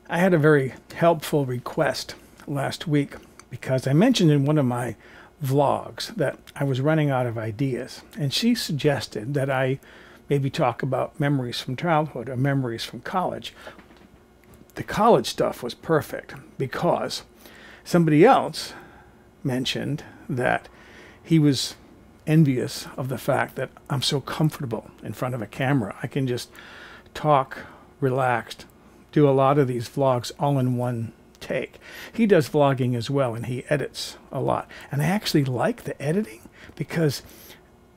I had a very helpful request last week because I mentioned in one of my vlogs that I was running out of ideas, and she suggested that I maybe talk about memories from childhood or memories from college. The college stuff was perfect because somebody else mentioned that he was envious of the fact that I'm so comfortable in front of a camera. I can just talk relaxed, do a lot of these vlogs all in one take. He does vlogging as well, and he edits a lot. And I actually like the editing because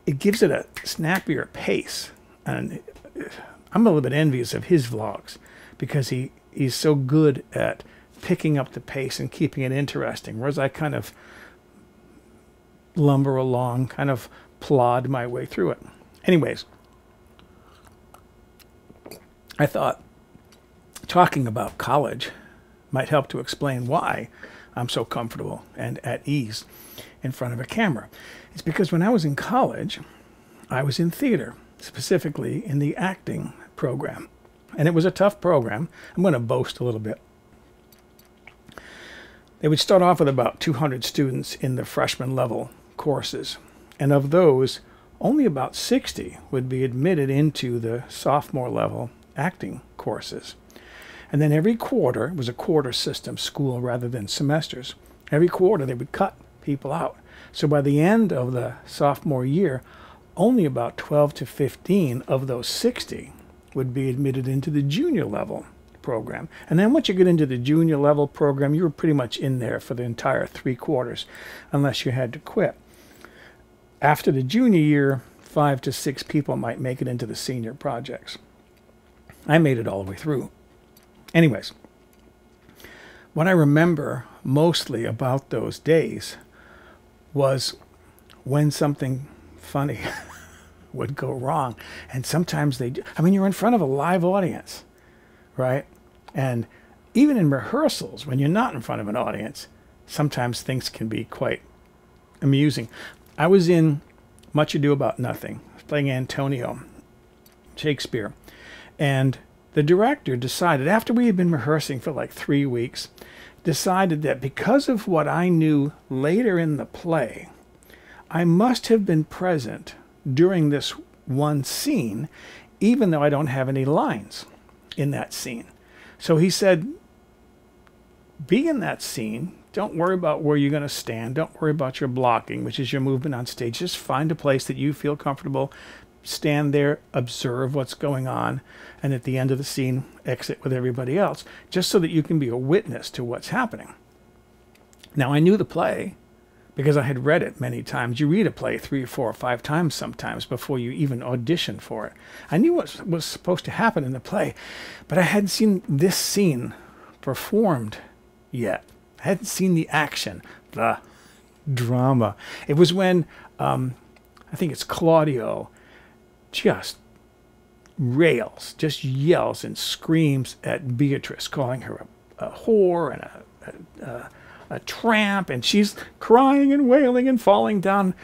it gives it a snappier pace. And I'm a little bit envious of his vlogs because he's so good at picking up the pace and keeping it interesting, whereas I kind of lumber along, kind of plod my way through it. Anyways, I thought talking about college might help to explain why I'm so comfortable and at ease in front of a camera. It's because when I was in college, I was in theater, specifically in the acting program. And it was a tough program. I'm going to boast a little bit. They would start off with about 200 students in the freshman level courses. And of those, only about 60 would be admitted into the sophomore level acting courses. And then every quarter, it was a quarter system school rather than semesters, every quarter they would cut people out. So by the end of the sophomore year, only about 12 to 15 of those 60 would be admitted into the junior level program. And then once you get into the junior level program, you were pretty much in there for the entire 3 quarters, unless you had to quit. After the junior year, 5 to 6 people might make it into the senior projects. I made it all the way through. Anyways, what I remember mostly about those days was when something funny would go wrong. And sometimes you're in front of a live audience, right? And even in rehearsals, when you're not in front of an audience, sometimes things can be quite amusing. I was in Much Ado About Nothing, playing Antonio, Shakespeare. And the director decided, after we had been rehearsing for like 3 weeks, decided that because of what I knew later in the play, I must have been present during this one scene, even though I don't have any lines in that scene. So he said, be in that scene. Don't worry about where you're going to stand. Don't worry about your blocking, which is your movement on stage. Just find a place that you feel comfortable. Stand there, observe what's going on, and at the end of the scene, exit with everybody else, just so that you can be a witness to what's happening. Now, I knew the play because I had read it many times. You read a play 3 or 4 or 5 times sometimes before you even audition for it. I knew what was supposed to happen in the play, but I hadn't seen this scene performed yet. I hadn't seen the action, the drama. It was when, I think it's Claudio, just rails, just yells and screams at Beatrice, calling her a whore and a tramp, and she's crying and wailing and falling down.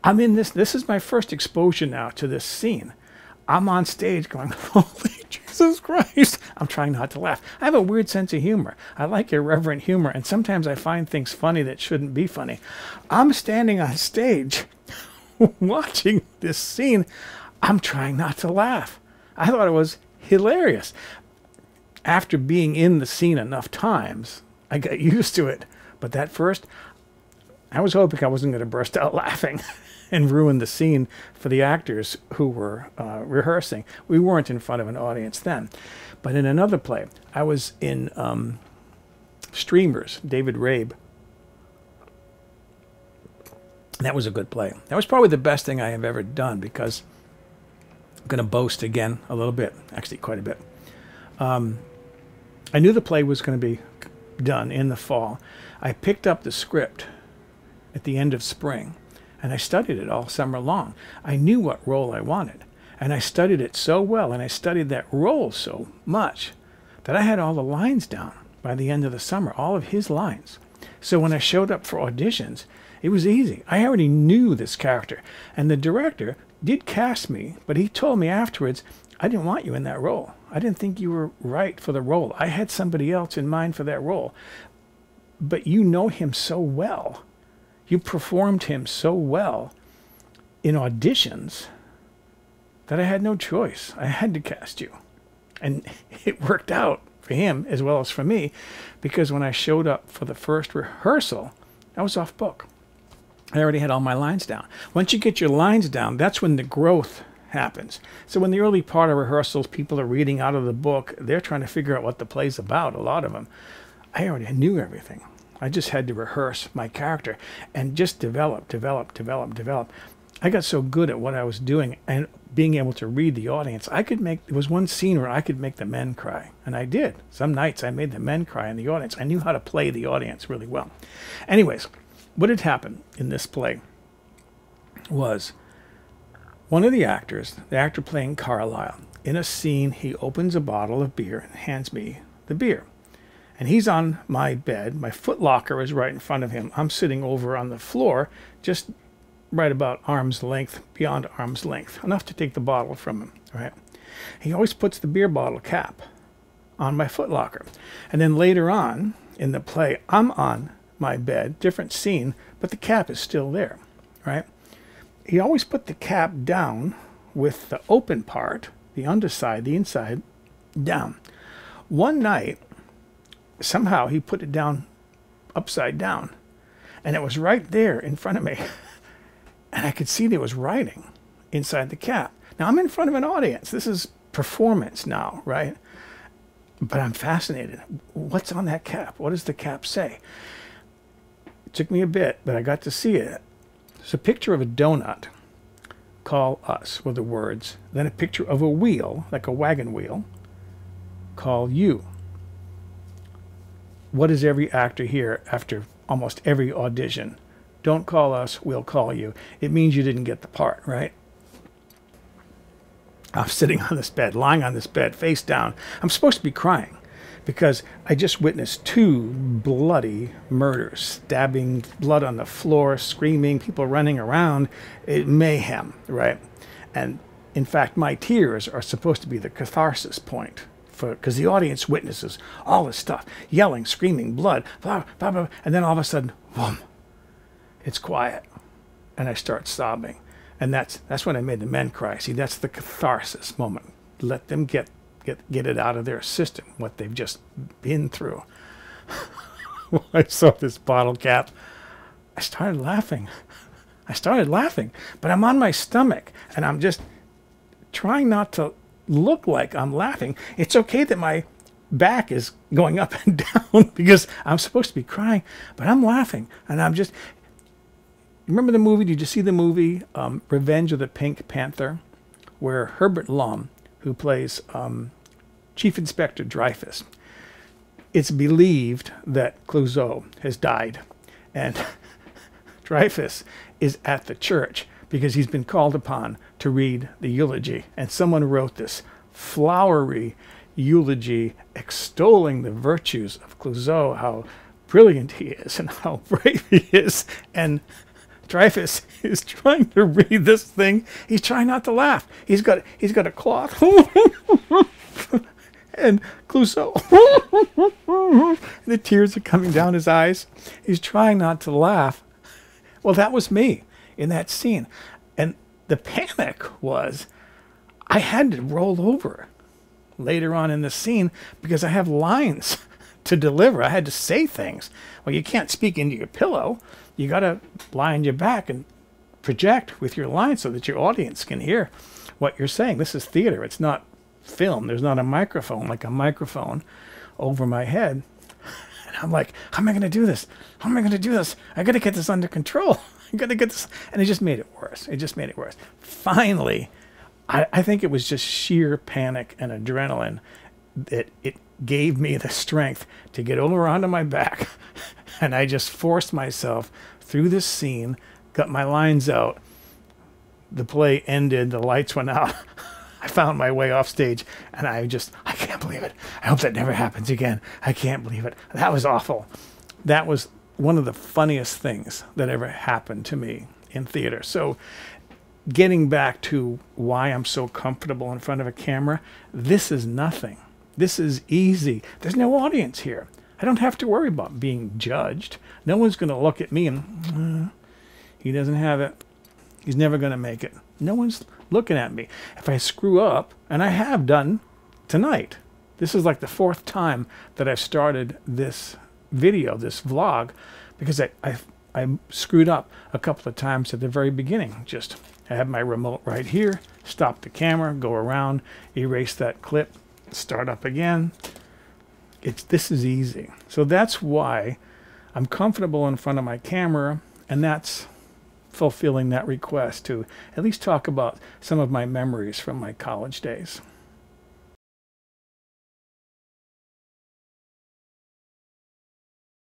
I'm in this. This is my first exposure now to this scene. I'm on stage going, holy Jesus Christ. I'm trying not to laugh. I have a weird sense of humor. I like irreverent humor, and sometimes I find things funny that shouldn't be funny. I'm standing on stage watching this scene. I'm trying not to laugh. I thought it was hilarious. After being in the scene enough times, I got used to it. But that first, I was hoping I wasn't going to burst out laughing and ruin the scene for the actors who were rehearsing. We weren't in front of an audience then. But in another play, I was in Streamers, David Rabe. That was a good play. That was probably the best thing I have ever done because I'm going to boast again a little bit, actually quite a bit. I knew the play was going to be done in the fall. I picked up the script at the end of spring, and I studied it all summer long. I knew what role I wanted, and I studied it so well, and I studied that role so much that I had all the lines down by the end of the summer, all of his lines. So when I showed up for auditions, it was easy. I already knew this character, and the director did cast me, but he told me afterwards, I didn't want you in that role. I didn't think you were right for the role. I had somebody else in mind for that role. But you know him so well. You performed him so well in auditions that I had no choice. I had to cast you. And it worked out for him as well as for me, because when I showed up for the first rehearsal, I was off book. I already had all my lines down. Once you get your lines down, that's when the growth happens. So in the early part of rehearsals, people are reading out of the book. They're trying to figure out what the play's about, a lot of them. I already knew everything. I just had to rehearse my character and just develop. I got so good at what I was doing and being able to read the audience. There was one scene where I could make the men cry, and I did. Some nights I made the men cry in the audience. I knew how to play the audience really well. Anyways, what had happened in this play was one of the actors, the actor playing Carlisle, in a scene, he opens a bottle of beer and hands me the beer. And he's on my bed. My footlocker is right in front of him. I'm sitting over on the floor, just right about arm's length, beyond arm's length, enough to take the bottle from him, right? He always puts the beer bottle cap on my footlocker. And then later on in the play, I'm on my bed, different scene, but the cap is still there, right? He always put the cap down with the open part, the underside, the inside, down. One night, somehow he put it down upside down, and it was right there in front of me. And I could see there was writing inside the cap. Now, I'm in front of an audience. This is performance now, right? But I'm fascinated. What's on that cap? What does the cap say? It took me a bit, but I got to see it. It's a picture of a donut. Call us, were the words. Then a picture of a wheel, like a wagon wheel. Call you. What does every actor hear after almost every audition? Don't call us, we'll call you. It means you didn't get the part, right? I'm sitting on this bed, lying on this bed, face down. I'm supposed to be crying because I just witnessed 2 bloody murders, stabbing, blood on the floor, screaming, people running around, mayhem, right? And in fact, my tears are supposed to be the catharsis point, because the audience witnesses all this stuff, yelling, screaming, blood, blah, blah, blah, and then all of a sudden, boom. It's quiet, and I start sobbing, and that's when I made the men cry. See, that's the catharsis moment. Let them get it out of their system, what they've just been through. When I saw this bottle cap, I started laughing. But I'm on my stomach, and I'm just trying not to look like I'm laughing. It's okay that my back is going up and down because I'm supposed to be crying, but I'm laughing, and I'm just... Remember the movie? Did you see the movie Revenge of the Pink Panther, where Herbert Lom, who plays Chief Inspector Dreyfus, it's believed that Clouseau has died, and Dreyfus is at the church because he's been called upon to read the eulogy, and someone wrote this flowery eulogy extolling the virtues of Clouseau, how brilliant he is and how brave he is, and Dreyfus is trying to read this thing. He's trying not to laugh. He's got a cloth. And Clouseau. The tears are coming down his eyes. He's trying not to laugh. Well, that was me in that scene. And the panic was I had to roll over later on in the scene because I have lines to deliver. I had to say things. Well, you can't speak into your pillow. You got to lie on your back and project with your lines so that your audience can hear what you're saying. This is theater. It's not film. There's not a microphone like a microphone over my head. And I'm like, how am I going to do this? How am I going to do this? I got to get this under control. I got to get this. And it just made it worse. It just made it worse. Finally, I think it was just sheer panic and adrenaline that it gave me the strength to get over onto my back. And I just forced myself through this scene, got my lines out. The play ended. The lights went out. I found my way off stage, and I can't believe it. I hope that never happens again. I can't believe it. That was awful. That was one of the funniest things that ever happened to me in theater. So getting back to why I'm so comfortable in front of a camera, this is nothing. This is easy. There's no audience here. I don't have to worry about being judged. No one's going to look at me and, he doesn't have it. He's never going to make it. No one's looking at me. If I screw up, and I have done tonight, this is like the 4th time that I've started this video, this vlog, because I screwed up a couple of times at the very beginning. Just, I have my remote right here, stop the camera, go around, erase that clip, start up again. This is easy. So that's why I'm comfortable in front of my camera, and that's fulfilling that request to at least talk about some of my memories from my college days.